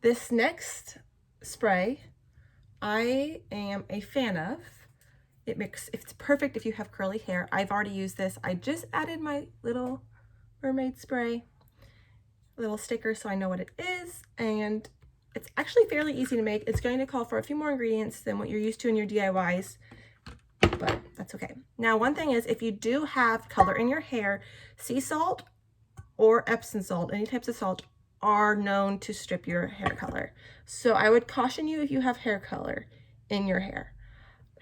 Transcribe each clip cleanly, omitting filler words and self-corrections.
This next spray I am a fan of. It's perfect if you have curly hair. I've already used this. I just added my little mermaid spray, little sticker, so I know what it is, and it's actually fairly easy to make. It's going to call for a few more ingredients than what you're used to in your DIYs, but that's okay. Now, one thing is, if you do have color in your hair, sea salt or Epsom salt, any types of salt, are known to strip your hair color. So I would caution you if you have hair color in your hair.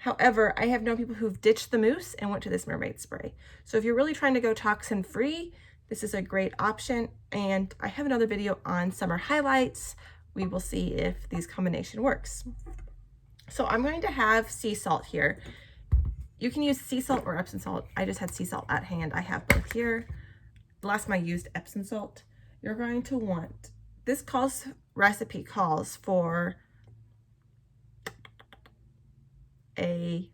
However, I have known people who've ditched the mousse and went to this mermaid spray. So if you're really trying to go toxin free, this is a great option. And I have another video on summer highlights. We will see if these combination works. So I'm going to have sea salt here. You can use sea salt or Epsom salt. I just had sea salt at hand. I have both here. The last time I used Epsom salt. You're going to want, this recipe calls for a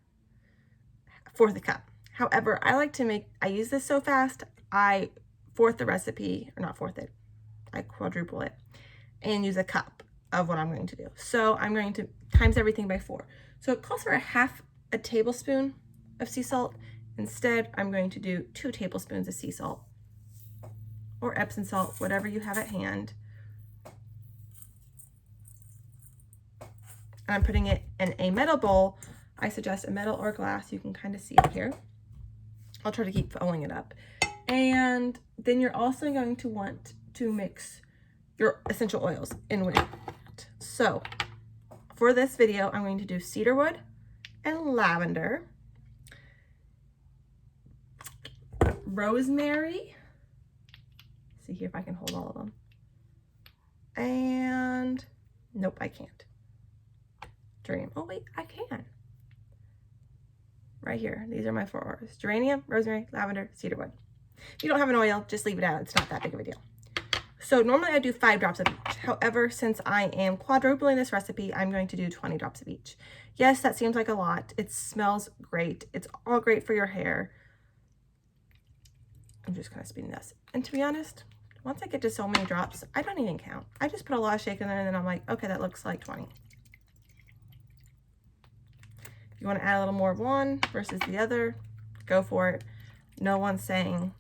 fourth a cup. However, I use this so fast, I fourth the recipe, or not fourth it, I quadruple it, and use a cup of what I'm going to do. So I'm going to times everything by 4. So it calls for a tablespoon of sea salt. Instead, I'm going to do 2 tablespoons of sea salt or Epsom salt, whatever you have at hand. And I'm putting it in a metal bowl. I suggest a metal or glass. You can kind of see it here. I'll try to keep filling it up. And then you're also going to want to mix your essential oils in with it. So for this video, I'm going to do cedarwood and lavender, rosemary. See here if I can hold all of them. And nope, I can't. Geranium. Oh wait, I can. Right here. These are my 4 R's. Geranium, rosemary, lavender, cedarwood. If you don't have an oil, just leave it out. It's not that big of a deal. So normally I do 5 drops of each. However, since I am quadrupling this recipe, I'm going to do 20 drops of each. Yes, that seems like a lot. It smells great. It's all great for your hair. I'm just kind of speeding this. And to be honest, once I get to so many drops, I don't even count. I just put a lot of shake in there and then I'm like, okay, that looks like 20. If you want to add a little more of one versus the other, go for it. No one's saying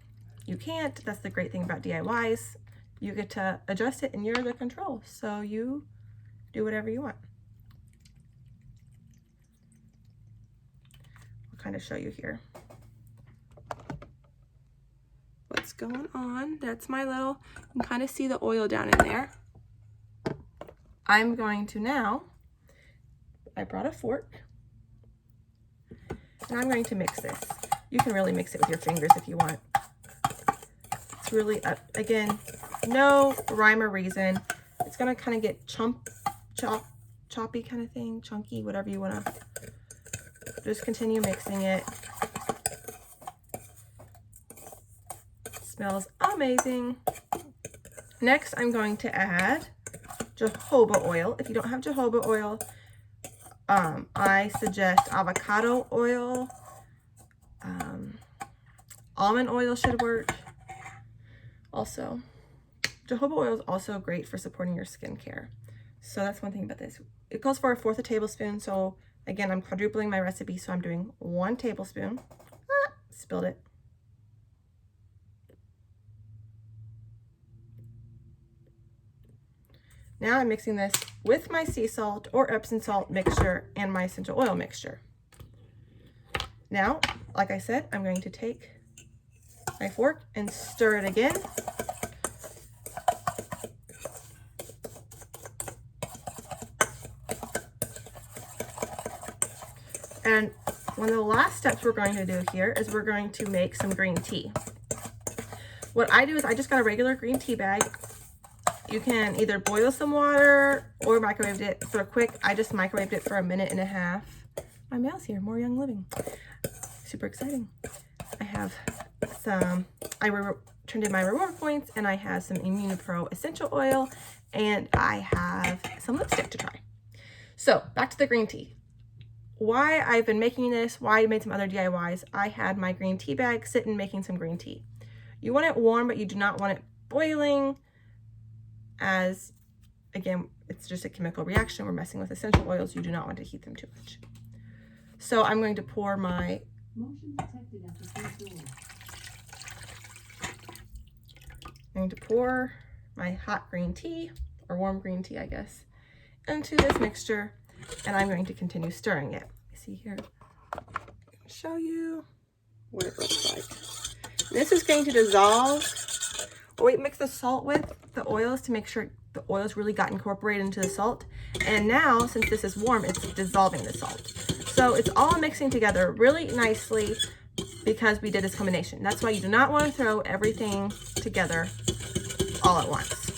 you can't. That's the great thing about DIYs. You get to adjust it and you're the control. So you do whatever you want. I'll kind of show you here what's going on. That's my little, you can kind of see the oil down in there. I'm going to now, I brought a fork, and I'm going to mix this. You can really mix it with your fingers if you want. It's really, again, no rhyme or reason. It's gonna kind of get choppy kind of thing, chunky, whatever you wanna. Just continue mixing it. Smells amazing. Next, I'm going to add jojoba oil. If you don't have jojoba oil, I suggest avocado oil. Almond oil should work. Also, jojoba oil is also great for supporting your skincare. So that's one thing about this. It calls for a 1/4 tablespoon. So again, I'm quadrupling my recipe. So I'm doing 1 tablespoon. Spilled it. Now I'm mixing this with my sea salt or Epsom salt mixture and my essential oil mixture. Now, like I said, I'm going to take my fork and stir it again. And one of the last steps we're going to do here is we're going to make some green tea. What I do is I just got a regular green tea bag. You can either boil some water or microwave it for a quick. I just microwaved it for 1.5 minutes. My mail's here, more young living. Super exciting. I have some, turned in my reward points, and I have some Immunipro essential oil, and I have some lipstick to try. So back to the green tea. Why I've been making this, why I made some other DIYs, I had my green tea bag sitting making some green tea. You want it warm, but you do not want it boiling, as again, it's just a chemical reaction. We're messing with essential oils. You do not want to heat them too much. So I'm going to pour my I'm going to pour my hot green tea, or warm green tea, I guess, into this mixture, and I'm going to continue stirring it. See here, I'll show you what it looks like. This is going to dissolve, or we mix the salt with the oils to make sure the oils really got incorporated into the salt. And now, since this is warm, it's dissolving the salt. So it's all mixing together really nicely because we did this combination. That's why you do not want to throw everything together all at once.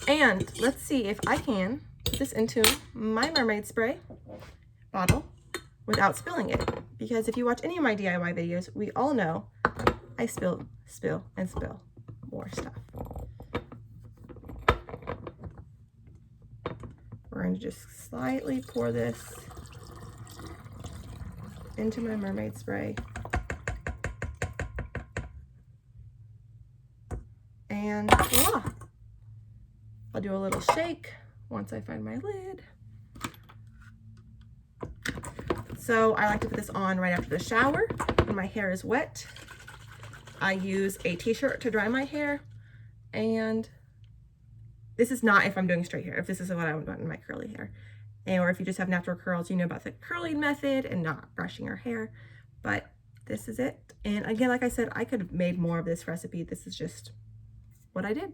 And let's see if I can put this into my mermaid spray bottle without spilling it. Because if you watch any of my DIY videos, we all know I spill more stuff. We're going to just slightly pour this into my mermaid spray. And voila! I'll do a little shake once I find my lid. So I like to put this on right after the shower when my hair is wet. I use a t-shirt to dry my hair, and this is not if I'm doing straight hair, if this is what I would want in my curly hair. And, or if you just have natural curls, you know about the curling method and not brushing your hair. But this is it. And again, like I said, I could have made more of this recipe. This is just what I did.